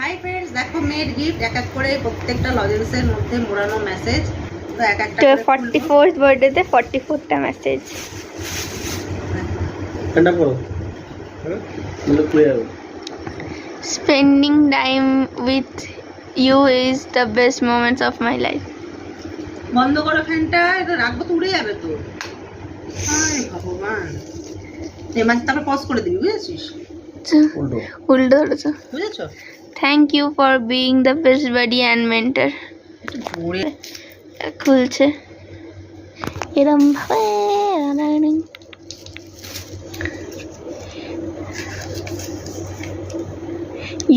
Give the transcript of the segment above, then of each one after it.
Hi friends, দেখো made gift এক এক করে প্রত্যেকটা লজেন্সের মধ্যে মোড়ানো মেসেজ। তো এক একটা তো 44th বার্থডেতে 44টা মেসেজ। ঠান্ডা করো, হ্যাঁ মানে খুলে যাবে। Spending time with you is the best moments of my life. বন্ধ করো ফ্যানটা, এটা রাখবো তো উড়ে যাবে তো। হায় ভগবান, এবার তারপর পজ করে দিবি, বুঝেছিস? উল্টো ধরেছো। বুঝেছো? Thank you for being the best buddy and mentor. একটু জোরে খুলছে এরম ভাবে।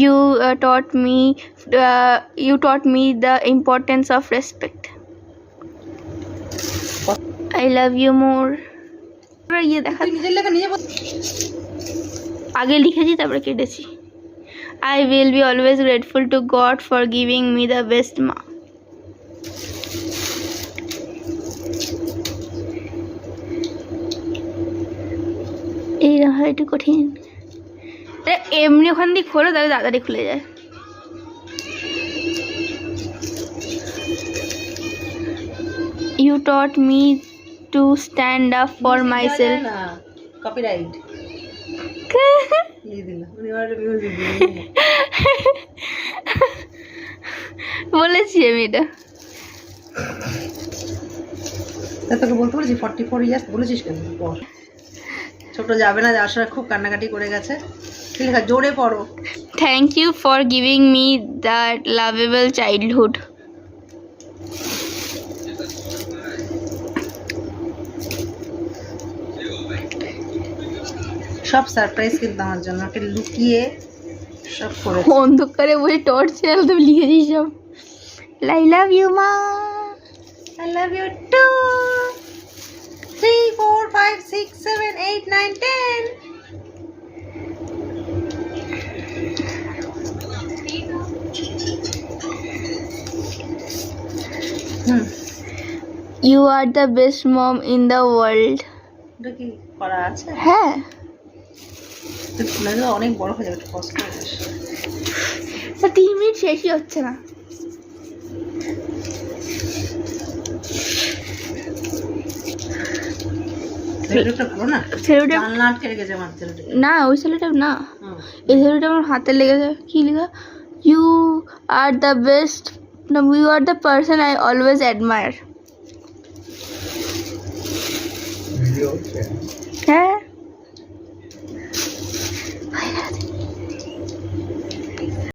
You taught me the importance of respect. I love you more. ये দেখা তুই নিজের লেখা নিজে বল। আগে লিখেছি তারপরে কেটেছি। I will be always grateful to God for giving me the best mom. এই হয় একটু কঠিন, এমনি ওখান দিয়ে খোলো তাহলে তাড়াতাড়ি খুলে যায়। You taught me to stand up for myself. Copyright দিয়ে দিলাম, মিউজিক দিয়ে বলেছি আমি এটা। তোকে বলতে বলেছি 44 ইয়ার্স বলেছিস কেন? পর ছোট যাবে না, যাওয়ার সময় খুব কান্নাকাটি করে গেছে। ঠিক আছে, জোরে পড়ো। Thank you for giving me that lovable childhood. সব সারপ্রাইজ কিন্তু আমার জন্য, ওকে লুকিয়ে সব করে। অন্ধকারে বসে টর্চ জ্বালাতে লিখেছি সব। I love you ma. I love you too. 3 4 5 6 7 8 9 10. You are the best mom in the world. এটা কি করা আছে? হ্যাঁ, খুলে দাও, অনেক বড় হয়ে যাবে, একটু কষ্ট হবে। 3 মিনিট শেষই হচ্ছে না। ছেলেটা ভালো না, ছেলেটা জানলা আটকে রেখেছে আমার ছেলেটা। না, ওই ছেলেটা না, এই ছেলেটা আমার হাতে লেগেছে। কি লেখা? You are the best, you are the person I always admire. হ্যাঁ,